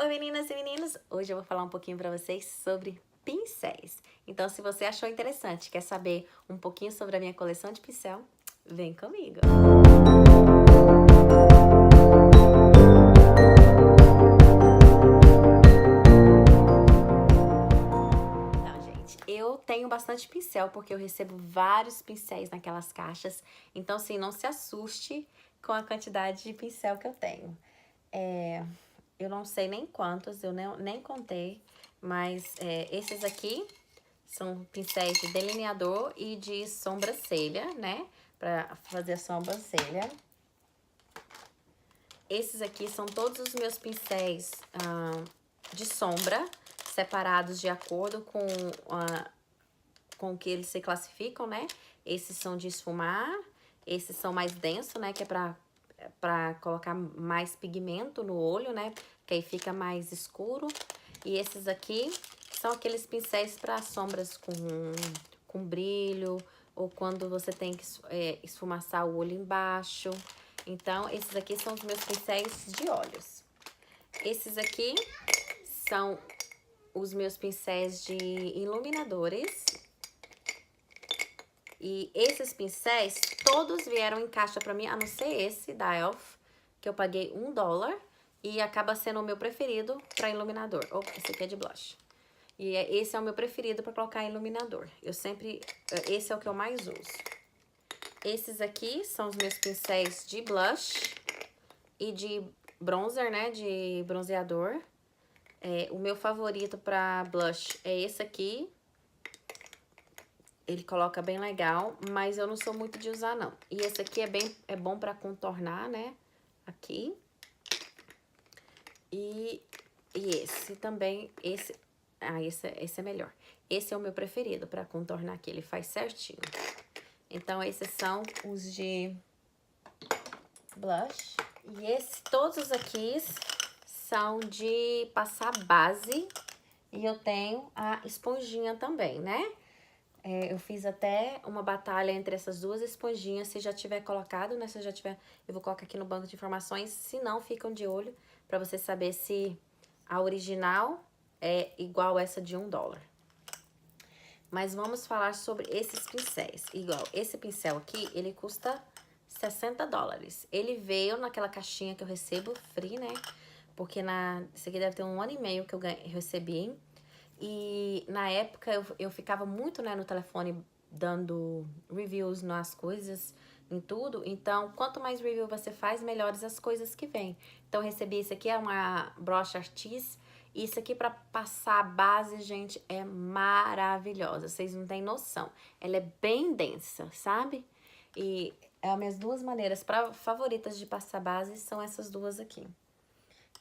Oi meninas e meninos, hoje eu vou falar um pouquinho para vocês sobre pincéis. Então se você achou interessante, quer saber um pouquinho sobre a minha coleção de pincel, vem comigo! Então gente, eu tenho bastante pincel porque eu recebo vários pincéis naquelas caixas. Então assim, não se assuste com a quantidade de pincel que eu tenho. Eu não sei nem quantos, eu nem contei, mas esses aqui são pincéis de delineador e de sobrancelha, né? Pra fazer a sobrancelha. Esses aqui são todos os meus pincéis de sombra, separados de acordo com o que eles se classificam, né? Esses são de esfumar, esses são mais densos, né? Que é pra colocar mais pigmento no olho, né? Que aí fica mais escuro. E esses aqui são aqueles pincéis para sombras com brilho, ou quando você tem que esfumaçar o olho embaixo. Então, esses aqui são os meus pincéis de olhos. Esses aqui são os meus pincéis de iluminadores. E esses pincéis, todos vieram em caixa pra mim, a não ser esse da Elf, que eu paguei $1. E acaba sendo o meu preferido pra iluminador. Oh, esse aqui é de blush. E esse é o meu preferido pra colocar iluminador. Esse é o que eu mais uso. Esses aqui são os meus pincéis de blush e de bronzer, né, de bronzeador. O meu favorito pra blush é esse aqui. Ele coloca bem legal, mas eu não sou muito de usar, não. E esse aqui é bom pra contornar, né? Aqui. E esse também, esse é melhor. Esse é o meu preferido pra contornar aqui, ele faz certinho. Então, esses são os de blush. E todos aqui são de passar base. E eu tenho a esponjinha também, né? Eu fiz até uma batalha entre essas duas esponjinhas. Se já tiver colocado, né? Eu vou colocar aqui no banco de informações. Se não, ficam de olho pra você saber se a original é igual essa de $1. Mas vamos falar sobre esses pincéis. Igual, esse pincel aqui, ele custa $60. Ele veio naquela caixinha que eu recebo free, né? Porque isso aqui deve ter 1 ano e meio que eu recebi. E na época eu ficava muito, né, no telefone dando reviews nas coisas, em tudo. Então, quanto mais review você faz, melhores as coisas que vem. Então, eu recebi isso aqui, é uma brocha Artis. Isso aqui pra passar a base, gente, é maravilhosa. Vocês não têm noção. Ela é bem densa, sabe? E as minhas duas maneiras favoritas de passar base são essas duas aqui.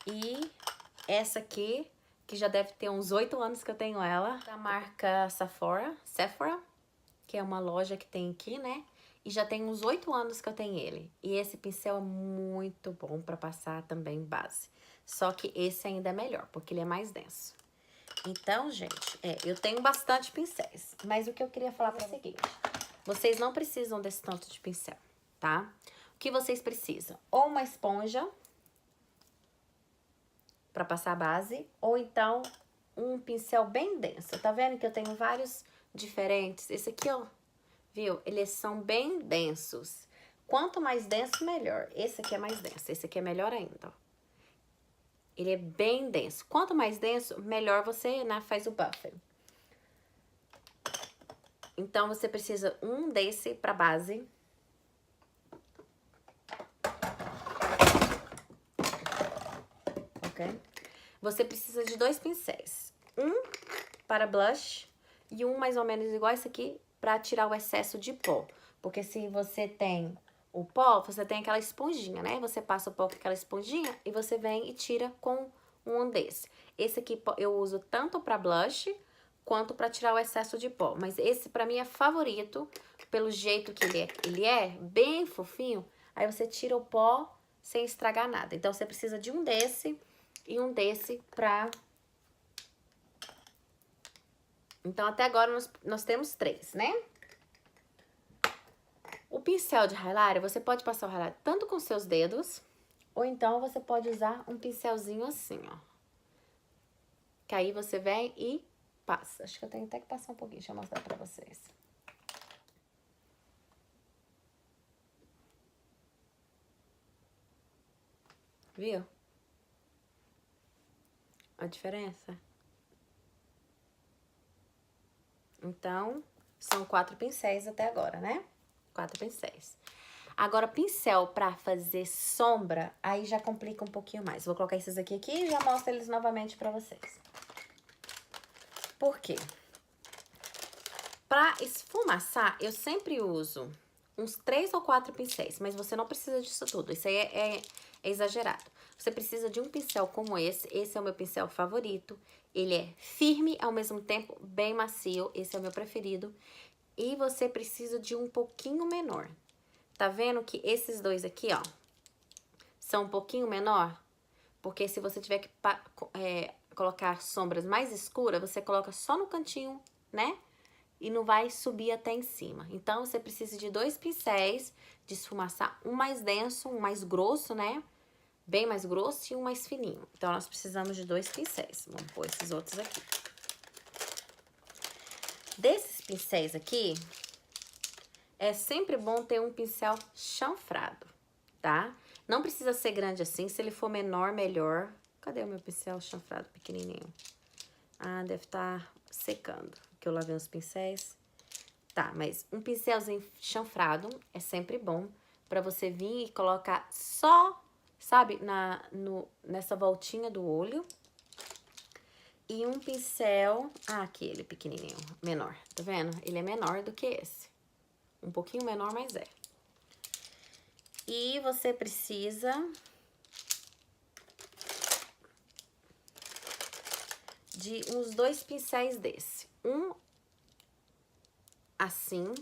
E essa aqui, que já deve ter uns 8 anos que eu tenho ela, da marca Sephora, que é uma loja que tem aqui, né? E já tem uns 8 anos que eu tenho ele. E esse pincel é muito bom pra passar também base. Só que esse ainda é melhor, porque ele é mais denso. Então, gente, eu tenho bastante pincéis. Mas o que eu queria falar é o seguinte. Vocês não precisam desse tanto de pincel, tá? O que vocês precisam? Ou uma esponja pra passar a base, ou então um pincel bem denso. Tá vendo que eu tenho vários diferentes? Esse aqui, ó, viu? Eles são bem densos. Quanto mais denso, melhor. Esse aqui é mais denso, esse aqui é melhor ainda, ó. Ele é bem denso. Quanto mais denso, melhor você, né, faz o buffer. Então, você precisa um desse pra base. Ok? Você precisa de 2 pincéis. Um para blush e um mais ou menos igual esse aqui pra tirar o excesso de pó. Porque se você tem o pó, você tem aquela esponjinha, né? Você passa o pó com aquela esponjinha e você vem e tira com um desse. Esse aqui eu uso tanto pra blush quanto pra tirar o excesso de pó. Mas esse pra mim é favorito, pelo jeito que ele é bem fofinho. Aí você tira o pó sem estragar nada. Então, você precisa de um desse e um desse pra... Então, até agora, nós temos 3, né? O pincel de highlighter, você pode passar o highlighter tanto com seus dedos, ou então você pode usar um pincelzinho assim, ó. Que aí você vem e passa. Acho que eu tenho até que passar um pouquinho, deixa eu mostrar pra vocês. Viu? A diferença? Então, são 4 pincéis até agora, né? 4 pincéis. Agora, pincel pra fazer sombra, aí já complica um pouquinho mais. Vou colocar esses aqui e já mostro eles novamente pra vocês. Por quê? Pra esfumaçar, eu sempre uso uns 3 ou 4 pincéis, mas você não precisa disso tudo, isso aí é exagerado. Você precisa de um pincel como esse é o meu pincel favorito. Ele é firme, ao mesmo tempo bem macio, esse é o meu preferido. E você precisa de um pouquinho menor. Tá vendo que esses dois aqui, ó, são um pouquinho menor? Porque se você tiver que colocar sombras mais escuras, você coloca só no cantinho, né? E não vai subir até em cima. Então, você precisa de 2 pincéis de esfumaçar, um mais denso, um mais grosso, né? Bem mais grosso e um mais fininho. Então, nós precisamos de 2 pincéis. Vamos pôr esses outros aqui. Desses pincéis aqui, é sempre bom ter um pincel chanfrado, tá? Não precisa ser grande assim, se ele for menor, melhor. Cadê o meu pincel chanfrado pequenininho? Ah, deve estar secando, que eu lavei os pincéis. Tá, mas um pincelzinho chanfrado é sempre bom pra você vir e colocar só, sabe, nessa voltinha do olho. E um pincel, aquele pequenininho, menor, tá vendo? Ele é menor do que esse. Um pouquinho menor, mas é. E você precisa de uns 2 pincéis desse. Um assim,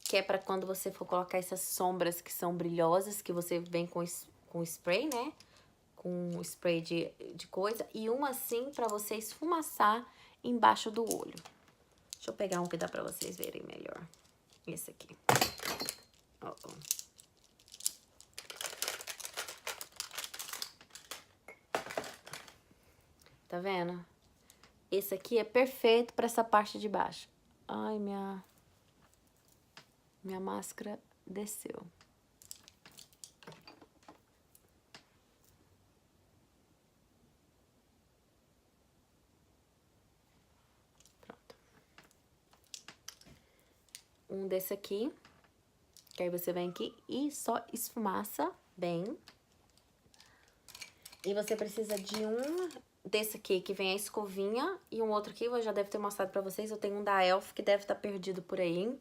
que é pra quando você for colocar essas sombras que são brilhosas, que você vem com spray, né? Com spray de coisa. E um assim pra você esfumaçar embaixo do olho. Deixa eu pegar um que dá pra vocês verem melhor. Esse aqui. Ó, ó. Tá vendo? Esse aqui é perfeito pra essa parte de baixo. Ai, minha máscara desceu. Pronto. Um desse aqui. Que aí você vem aqui e só esfumaça bem. E você precisa de um desse aqui, que vem a escovinha. E um outro aqui, eu já deve ter mostrado pra vocês. Eu tenho um da Elf, que deve estar perdido por aí.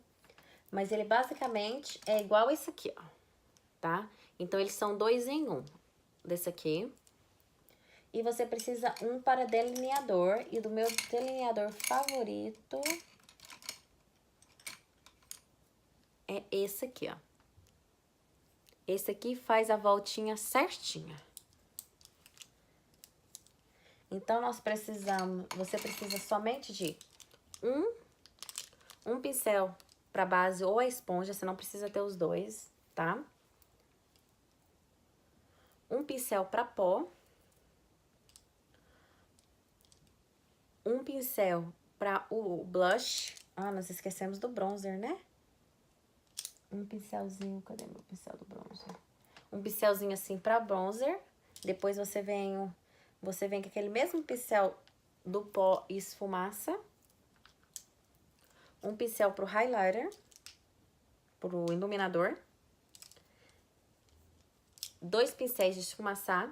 Mas ele basicamente é igual esse aqui, ó. Tá? Então, eles são 2 em 1. Desse aqui. E você precisa um para delineador. E do meu delineador favorito é esse aqui, ó. Esse aqui faz a voltinha certinha. Então, você precisa somente de um pincel para base ou a esponja, você não precisa ter os dois, tá? Um pincel para pó. Um pincel para o blush. Ah, nós esquecemos do bronzer, né? Um pincelzinho, cadê meu pincel do bronzer? Um pincelzinho assim para bronzer. Depois você vem com aquele mesmo pincel do pó e esfumaça. Um pincel pro highlighter, pro iluminador. 2 pincéis de esfumaçar.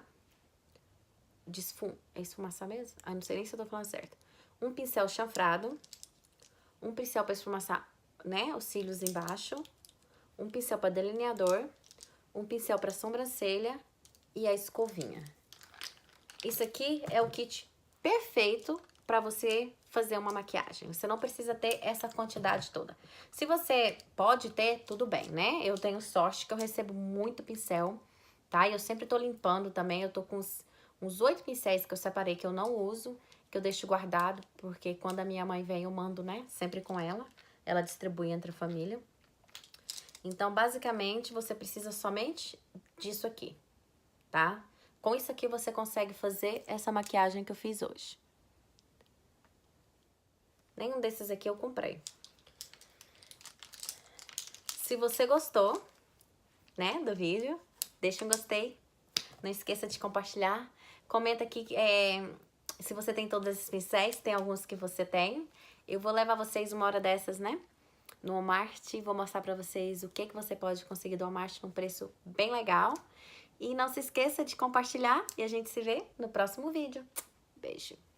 É esfumaçar mesmo? Ah, não sei nem se eu tô falando certo. Um pincel chanfrado. Um pincel pra esfumaçar, né, os cílios embaixo. Um pincel pra delineador. Um pincel pra sobrancelha. E a escovinha. Isso aqui é o kit perfeito pra você fazer uma maquiagem. Você não precisa ter essa quantidade toda. Se você pode ter, tudo bem, né? Eu tenho sorte que eu recebo muito pincel, tá? E eu sempre tô limpando também. Eu tô com uns 8 pincéis que eu separei que eu não uso, que eu deixo guardado, porque quando a minha mãe vem eu mando, né? Sempre com ela. Ela distribui entre a família. Então, basicamente, você precisa somente disso aqui, tá? Com isso aqui você consegue fazer essa maquiagem que eu fiz hoje. Nenhum desses aqui eu comprei. Se você gostou, né, do vídeo, deixa um gostei. Não esqueça de compartilhar. Comenta aqui se você tem todos esses pincéis, tem alguns que você tem. Eu vou levar vocês uma hora dessas, né, no Walmart. Vou mostrar pra vocês o que você pode conseguir do Walmart num preço bem legal. E não se esqueça de compartilhar e a gente se vê no próximo vídeo. Beijo!